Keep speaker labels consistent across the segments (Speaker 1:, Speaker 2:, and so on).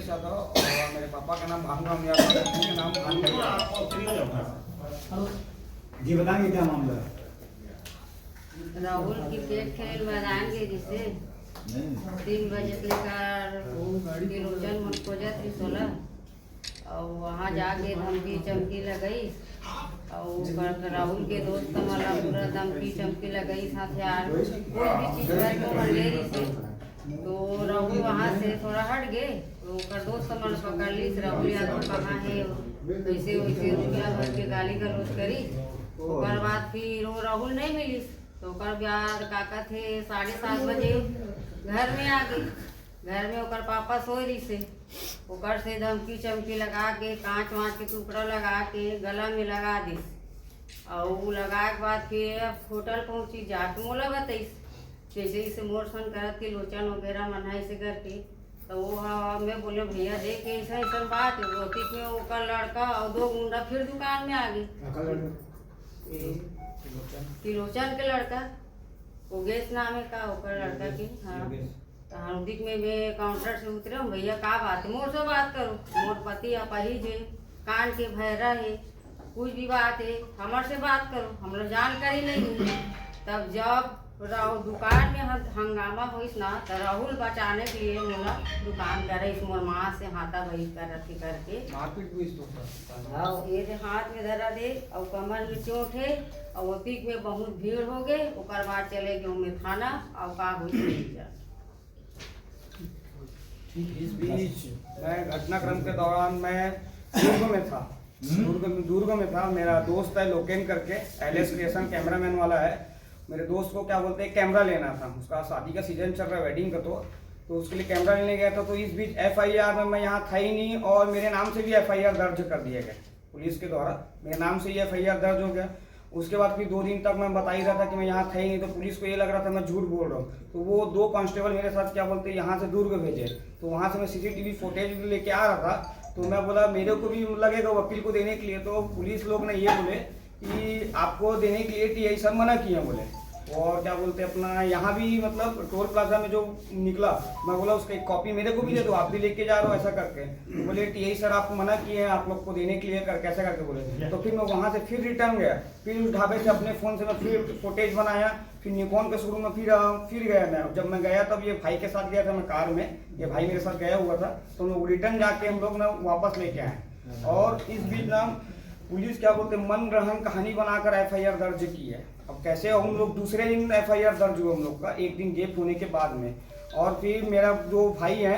Speaker 1: राजेश यादव और मेरे पापा का नाम भानुराम यादव, मम्मी का नाम भानु।
Speaker 2: जी बताएंगे क्या मामला है?
Speaker 3: राहुल क्रिकेट खेल मैदान के जिससे 3 बजे से लेकर किलोचन मनकोजा 16 और वहाँ जाके धमकी चमकी लगई और राहुल के दोस्त वाला पूरा धमकी चमकी लगई हथियार कोई भी चीज है तो अंधेरी से तो राहुल वहाँ से थोड़ा हट गए तो कर दोस्त मन पकड़ ली। राहुल यादव कहाँ है वैसे वैसे दुनिया भर के गाली गलौज करी। ओकर बाद फिर वो राहुल नहीं मिली तो ओकर बाद काका थे 7:30 बजे घर में आ गई। घर में ओकर पापा सोए रही से ओकर से धमकी चमकी लगा के कांच वाँच के टुकड़ा लगा के गला में लगा दी और लगा के बाद फिर होटल पहुँची जाके मोला बताइस जैसे इसे मोर सन करत के लोचन वगैरह मनाई से करके तो वो मैं बोले भैया देख ऐसा ऐसा बात है रोटी में ओकर लड़का और 2 गुंडा फिर दुकान में आ गई। तिलोचन के लड़का वो गैस नाम है का ओकर लड़का के। हाँ हार्दिक में मैं काउंटर से उतरे भैया का बात है मोर से बात करो मोर पति अपहिज है कान के भैरा है कुछ भी बात है हमारे से बात करो हम लोग जानकारी नहीं है। तब जब दुकान में हंगामा हुईस ना तो राहुल बचाने के लिए मोला दुकान करे इस मोर माँ से हाथा बही करके
Speaker 1: मारपीट हुई तो
Speaker 3: ये हाथ में धरा दे और कमर में चोट है और ओतिक में बहुत भीड़ हो गए ओकर बाद चले गए में थाना और का हुई
Speaker 1: इस बीच मैं घटनाक्रम के दौरान मैं दुर्ग में था। दुर्ग में था। मेरा दोस्त है लोकेन करके एलएस क्रिएशन कैमरामैन वाला है। मेरे दोस्त को क्या बोलते हैं कैमरा लेना था उसका शादी का सीजन चल रहा है वेडिंग का तो उसके लिए कैमरा लेने गया था। तो इस बीच एफआईआर में मैं यहाँ था ही नहीं और मेरे नाम से भी एफआईआर दर्ज कर दिया गया पुलिस के द्वारा। मेरे नाम से ही एफआईआर दर्ज हो गया। उसके बाद फिर 2 दिन तक मैं बता ही रहा था कि मैं यहाँ था ही नहीं तो पुलिस को ये लग रहा था मैं झूठ बोल रहा हूँ। तो वो 2 कांस्टेबल मेरे साथ क्या बोलते हैं यहाँ से दुर्ग भेजे तो वहाँ से मैं सीसीटीवी फुटेज लेके आ रहा था। तो मैं बोला मेरे को भी लगेगा वकील को देने के लिए तो पुलिस लोग ने ये बोले कि आपको देने के लिए टीआई सर मना किए बोले। और क्या बोलते हैं अपना यहाँ भी मतलब टोल प्लाजा में जो निकला मैं बोला उसका एक कॉपी मेरे को भी दे दो आप भी लेके जा रहे हो ऐसा करके। तो बोले टीआई सर आपको मना किए हैं आप लोग को देने के लिए करके ऐसा करके बोले। तो फिर मैं वहाँ से फिर रिटर्न गया फिर उस ढाबे से अपने फ़ोन से मैं फिर फुटेज बनाया फिर निकॉन के शुरू में फिर गया मैं। जब मैं गया तब ये भाई के साथ गया था मैं कार में ये भाई मेरे साथ गया हुआ था तो हम लोग रिटर्न जाके हम लोग ना वापस लेके आए। और इस बीच ना पुलिस क्या बोलते मन रहन कहानी बनाकर एफआईआर दर्ज की है। अब कैसे हम लोग दूसरे दिन एफआईआर दर्ज हुआ हम लोग का 1 दिन गैप होने के बाद में। और फिर मेरा जो भाई है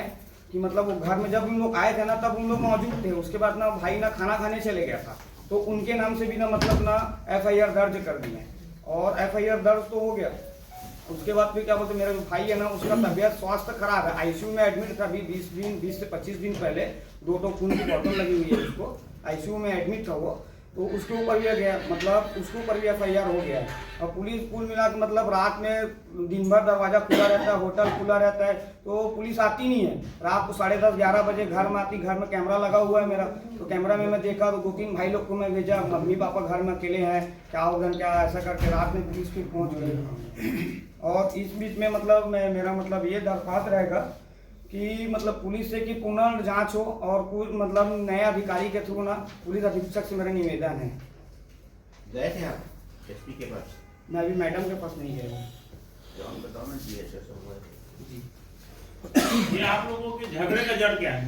Speaker 1: कि मतलब वो घर में जब हम लोग आए थे ना तब हम लोग मौजूद थे। उसके बाद ना भाई ना खाना खाने चले गया था तो उनके नाम से भी ना मतलब ना एफआईआर दर्ज कर दिए और एफआईआर दर्ज तो हो गया। उसके बाद फिर क्या बोलते मेरा जो भाई है ना उसका तबीयत स्वास्थ्य खराब है आईसीयू में एडमिट था अभी 20 से 25 दिन पहले 2 खून की बोतल लगी हुई है उसको आईसीयू में एडमिट था वो। तो उसके ऊपर भी गया मतलब उसके ऊपर भी एफआईआर हो गया है। और पुलिस कुल मिला के मतलब रात में दिन भर दरवाजा खुला रहता है होटल खुला रहता है तो पुलिस आती नहीं है। रात को 10:30-11 बजे घर में आती। घर में कैमरा लगा हुआ है मेरा तो कैमरा में मैं देखा तो 2-3 भाई लोग को मैं भेजा मम्मी पापा घर में अकेले हैं क्या होगा क्या ऐसा करके रात में पुलिस फिर पहुँच गई। और इस बीच में मतलब मेरा मतलब ये दरख्वास्त रहेगा कि मतलब पुलिस से कि पुनर्जांच हो और कुछ मतलब नए अधिकारी के थ्रू ना पुलिस अधीक्षक से मेरा निवेदन है।
Speaker 4: गए थे आप एसपी के पास?
Speaker 1: मैं अभी मैडम के पास नहीं गया हूँ।
Speaker 5: ये आप लोगों के झगड़े का जड़ क्या है?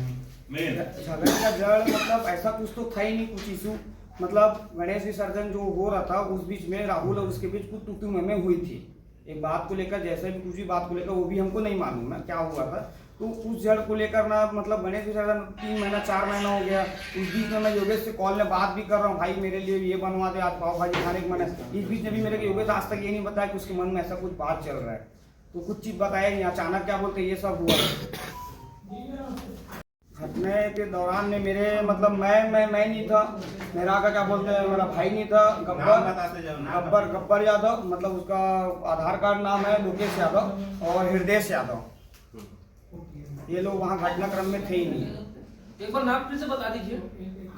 Speaker 1: झगड़े का जड़ मतलब ऐसा कुछ तो था ही नहीं कुछ इशू मतलब गणेश विसर्जन जो हो रहा था उस बीच में राहुल और उसके बीच कुछ तू में हुई थी एक बात को लेकर। जैसे भी कुछ भी बात को लेकर वो भी हमको नहीं मालूम है क्या हुआ था। तो उस जड़ को लेकर ना मतलब गणेश विसर्जन 3 महीना 4 महीना हो गया। उस बीच में मैं योगेश से कॉल में बात भी कर रहा हूँ भाई मेरे लिए ये बनवा दे आज पाव भाजी खाने का मन है। इस बीच में भी मेरे योगेश आज तक ये नहीं बताया कि उसके मन में ऐसा कुछ बात चल रहा है तो कुछ चीज़ बताया नहीं। अचानक क्या बोलते ये सब हुआ। घटने के दौरान में मेरे मतलब मैं नहीं था मेरा का क्या बोलते हैं मेरा भाई नहीं था गब्बर यादव मतलब उसका आधार कार्ड नाम है लोकेश यादव और हृदय यादव। ये लोग वहाँ घटनाक्रम में थे ही नहीं।
Speaker 6: एक बार नाम फिर से बता दीजिए।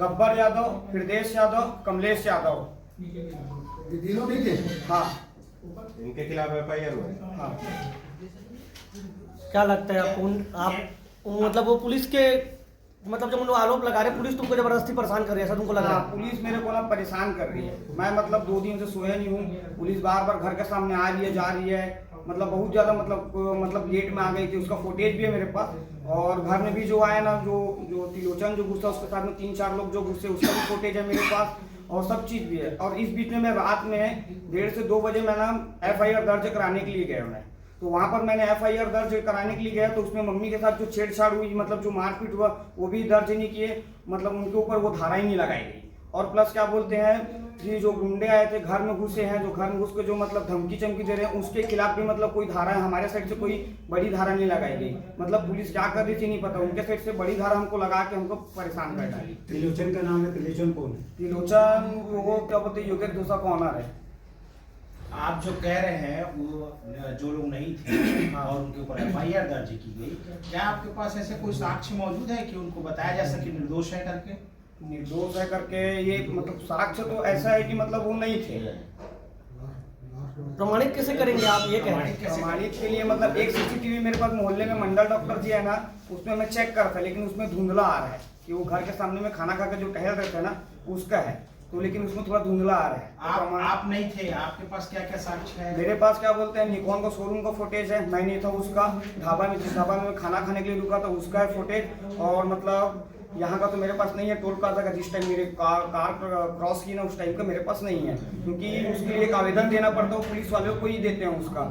Speaker 1: गब्बर यादव हृदय यादव कमलेश यादव
Speaker 2: तीनों नहीं थे?
Speaker 1: हाँ
Speaker 4: इनके खिलाफ एफआईआर हुआ है।
Speaker 1: हाँ
Speaker 6: क्या लगता है आप मतलब वो पुलिस के मतलब जब उन लोग आरोप लगा रहे पुलिस तुमको जबरदस्ती परेशान कर रही है, ऐसा तुमको लग रहा
Speaker 1: हाँ,
Speaker 6: है?
Speaker 1: पुलिस मेरे को ना परेशान कर रही है। मैं मतलब 2 दिन से सोया नहीं हूँ। पुलिस बार बार घर के सामने आ रही है, जा रही है, मतलब बहुत ज़्यादा मतलब लेट में आ गई थी। उसका फुटेज भी है मेरे पास। और घर में भी जो आया ना, जो तिलोचन जो घुसा उसके साथ में 3-4 लोग जो घुसे, उसका भी फुटेज है मेरे पास और सब चीज़ भी है। और इस बीच में मैं रात में 1:30 से 2 बजे मैं ना FIR दर्ज कराने के लिए गया मैं। तो वहाँ पर मैंने FIR दर्ज कराने के लिए गया तो उसमें मम्मी के साथ जो छेड़छाड़ हुई, मतलब जो मारपीट हुआ, वो भी दर्ज नहीं किए, मतलब उनके ऊपर वो धारा ही नहीं लगाई गई। और प्लस क्या बोलते हैं कि जो गुंडे आए थे घर में घुसे हैं, जो घर में घुस के जो मतलब धमकी चमकी दे रहे हैं, उसके खिलाफ भी मतलब कोई धारा है, हमारे साइड से कोई बड़ी धारा नहीं लगाई गई। मतलब पुलिस क्या कर रही थी नहीं पता, उनके साइड से बड़ी धारा हमको लगा के हमको परेशान कर डाली।
Speaker 2: त्रिलोचन का नाम है, त्रिलोचन कौन है?
Speaker 1: त्रिलोचन वो क्या बोलते योगेश दोसा का ऑनर है।
Speaker 7: आप जो कह रहे हैं वो जो लोग नहीं थे और उनके ऊपर FIR दर्ज की गई, क्या आपके पास ऐसे कोई साक्ष्य मौजूद है कि उनको बताया जा सके निर्दोष है करके?
Speaker 1: निर्दोष है करके ये मतलब साक्ष्य तो ऐसा है कि मतलब वो नहीं थे।
Speaker 6: प्रमाणित कैसे करेंगे आप, ये कह रहे हैं?
Speaker 1: प्रमाणित के लिए मतलब एक CCTV मेरे पास मोहल्ले में मंडल डॉक्टर जी है ना, उसमें मैं चेक कर था, लेकिन उसमें धुंधला आ रहा है कि वो घर के सामने में खाना खा के जो टहल रहे थे ना, उसका है तो, लेकिन उसमें थोड़ा धुंधला आ रहा है।
Speaker 7: आप नहीं थे, आपके पास क्या क्या साक्ष्य है?
Speaker 1: मेरे पास क्या बोलते हैं निकॉन का शोरूम का फुटेज है, मैं नहीं था उसका। ढाबा में जिस ढाबा में खाना खाने के लिए रुका था उसका है फुटेज। और मतलब यहाँ का तो मेरे पास नहीं है। टोल प्लाजा का जिस टाइम मेरे कार क्रॉस की ना, उस टाइम का मेरे पास नहीं है, क्योंकि उसके लिए एक आवेदन देना पड़ता है, पुलिस वाले को ही देते हैं उसका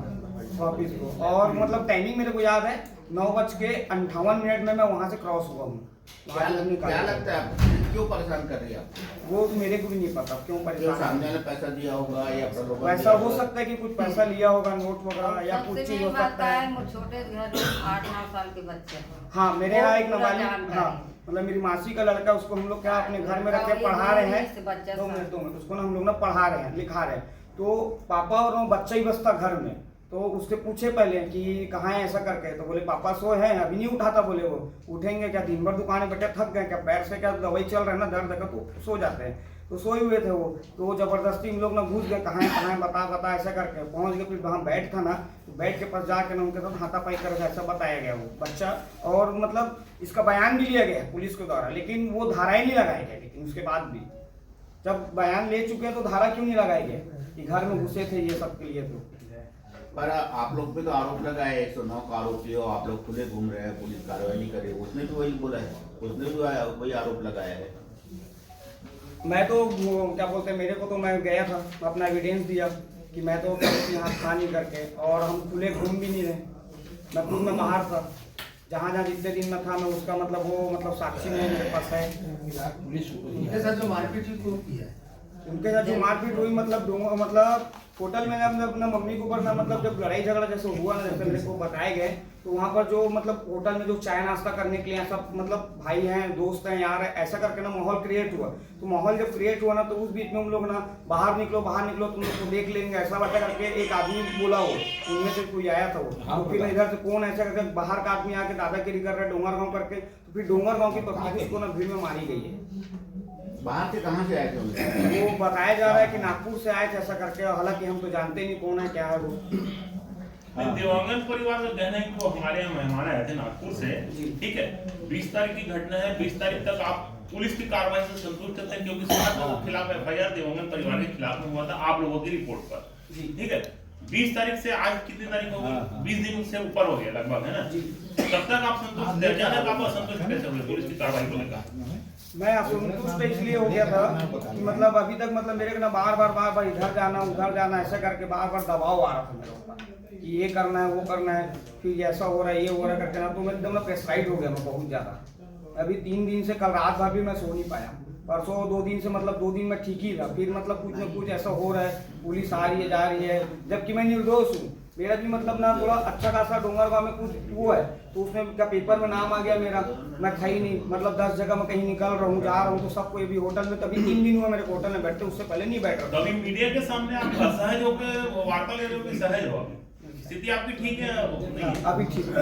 Speaker 1: वापिस को। और मतलब टाइमिंग मेरे को याद है 9:58 में मैं वहाँ से क्रॉस हुआ हूँ।
Speaker 4: क्या लगता है आपको क्यों परेशान कर रही है आपको?
Speaker 1: वो मेरे को भी नहीं पता क्यों
Speaker 4: जो
Speaker 1: परेशान।
Speaker 4: सामने वाले पैसा दिया होगा या प्रलोभन
Speaker 1: पैसा
Speaker 4: दिया
Speaker 1: हो
Speaker 4: होगा?
Speaker 1: सकता है कि कुछ पैसा लिया होगा, नोट वगैरह या कुछ चीज हो सकता है।
Speaker 3: वो छोटे घर में 8-9 साल के बच्चे हैं।
Speaker 1: हाँ, मेरे यहाँ एक
Speaker 3: पूरा
Speaker 1: नाबालिग,
Speaker 3: जानकारी।
Speaker 1: हाँ मतलब मेरी मासी का लड़का, उसको हम लोग क्या अपने घर में रख के पढ़ा रहे हैं।
Speaker 3: से बच्चा
Speaker 1: 2 मिनट उसको ना हम लोग ना पढ़ा रहे हैं, लिखा रहे हैं। तो पापा और वो बच्चा ही बसता घर में, तो उससे पूछे पहले कि कहाँ है ऐसा करके, तो बोले पापा सोए हैं, अभी नहीं उठाता। बोले वो उठेंगे क्या, दिन भर दुकान में बैठे थक गए क्या, पैर से क्या दवाई चल रहा है ना दर्द का, तो सो जाते हैं। तो सोए हुए थे वो, तो जबरदस्ती हम लोग ना घुस गए, कहाँ है बता ऐसा करके पहुंच गए। फिर वहाँ बैठ था ना, तो बैठ के पास जाके ना उनके साथ हाथापाई कर ऐसा बताया गया वो बच्चा। और मतलब इसका बयान भी लिया गया पुलिस के द्वारा, लेकिन वो धाराएं नहीं लगाई गई। लेकिन उसके बाद भी जब बयान ले चुके हैं तो धारा क्यों नहीं लगाई गई कि घर में घुसे थे ये सब के लिए। तो
Speaker 4: पर आप लोग पे तो आरोप लगा है, 109 का आरोपी हो, आप लोग खुले घूम रहे हैं, पुलिस कार्रवाई नहीं कर रही। उसने भी वही बोला है, उसने भी वही आरोप लगाया है।
Speaker 1: मैं तो क्या बोलते हैं, मेरे को तो मैं गया था, अपना एविडेंस दिया कि मैं तो यहाँ था नहीं करके, और हम खुले घूम भी नहीं रहे। मैं खुद में बाहर था, जहाँ जहाँ जितने दिन में था मैं उसका मतलब वो मतलब साक्षी में मेरे पास है।
Speaker 2: उनके साथ जो मारपीट हुई कौन की है?
Speaker 1: उनके साथ जो मारपीट हुई मतलब होटल में अपना मम्मी के ऊपर ना, मतलब जब लड़ाई झगड़ा जैसे हुआ ना, जैसे मेरे को बताए गए, तो वहाँ पर जो मतलब होटल में जो चाय नाश्ता करने के लिए सब मतलब भाई हैं, दोस्त हैं, यार है, ऐसा करके ना माहौल क्रिएट हुआ। तो माहौल जब क्रिएट हुआ ना, तो उस बीच में हम लोग ना बाहर निकलो तुम लोग को देख लेंगे, ऐसा बात करके एक आदमी बोला हो, उनमें से कोई आया था वो। तो फिर इधर से कौन ऐसा करके बाहर का आदमी आके दादागिरी कर रहा है डोंगरगांव करके, तो फिर डोंगरगांव की पब्लिक उसको ना भीड़ में मारी गई है।
Speaker 4: बाहर से कहाँ से आए थे उनके?
Speaker 1: वो बताया जा रहा है कि नागपुर से आए थे ऐसा करके, हालांकि हम तो जानते नहीं कौन है क्या है वो।
Speaker 5: देवांगन परिवार का कहना है कि वो हमारे यहाँ मेहमान आए थे नागपुर से, ठीक है। 20 तारीख की घटना है, 20 तारीख तक आप पुलिस की कार्रवाई से संतुष्ट थे, क्योंकि 7 लोगों के खिलाफ FIR देवांगन परिवार के खिलाफ में हुआ था आप लोगों की रिपोर्ट पर, ठीक है। 20 तारीख से आज कितनी तारीख हो गई? 20 दिन से ऊपर हो गया लगभग, है ना। तब तक आप संतुष्ट थे, अचानक आप असंतुष्ट कैसे हुए पुलिस की कार्रवाई को लेकर?
Speaker 1: मैं असंतुष्ट इसलिए हो गया था कि मतलब अभी तक मतलब मेरे को ना बार बार इधर जाना उधर जाना ऐसा करके बार दबाव आ रहा था मेरे ऊपर कि ये करना है वो करना है, फिर ऐसा हो रहा है ये हो रहा है करके ना, तो मैं एकदम ना प्रेशराइज हो गया मैं बहुत ज़्यादा। अभी 3 दिन से कल रात भर भी मैं सो नहीं पाया, परसों 2 दिन से मतलब 2 दिन में ठीक ही था, फिर मतलब कुछ न कुछ ऐसा हो रहा है, पुलिस आ रही है जा रही है, जबकि मैं निर्दोष हूँ। मेरा भी मतलब ना थोड़ा अच्छा खासा डोंगरगांव में कुछ वो है, तो उसमें क्या पेपर में नाम आ गया मेरा, मैं था ही नहीं, मतलब 10 जगह मैं कहीं निकल रहा हूँ जा रहा हूँ, तो सबको ये भी होटल में तभी 3 दिन हुआ मेरे को होटल में बैठते, उससे पहले नहीं बैठ रहा।
Speaker 5: अभी मीडिया के सामने आप असहज होकर वार्ता ले रहे हो कि सहज हो? स्थिति आपकी ठीक है? नहीं
Speaker 1: अभी ठीक है।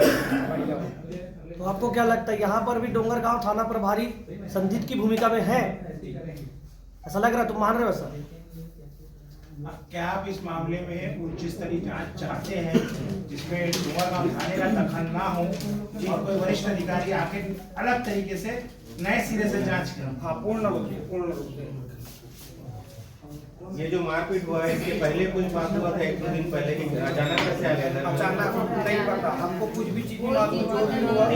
Speaker 6: तो आपको क्या लगता है यहाँ पर भी डोंगरगांव थाना प्रभारी संजीत की भूमिका में है, ऐसा लग रहा है? तुम मान रहे हो सर?
Speaker 7: क्या आप इस मामले में उच्च स्तरीय जांच चाहते हैं जिसमें डोंगरगांव थाने का दखल ना हो और कोई वरिष्ठ अधिकारी आके अलग तरीके से नए सिरे से जांच करें?
Speaker 1: हाँ, पूर्ण रूप से।
Speaker 8: ये जो मारपीट हुआ है इसके पहले कुछ बात हुआ था, एक दो दिन पहले ही अचानक कैसे आ गया था?
Speaker 1: अचानक नहीं पता हमको, कुछ भी चीज नहीं मालूम, जो भी हुआ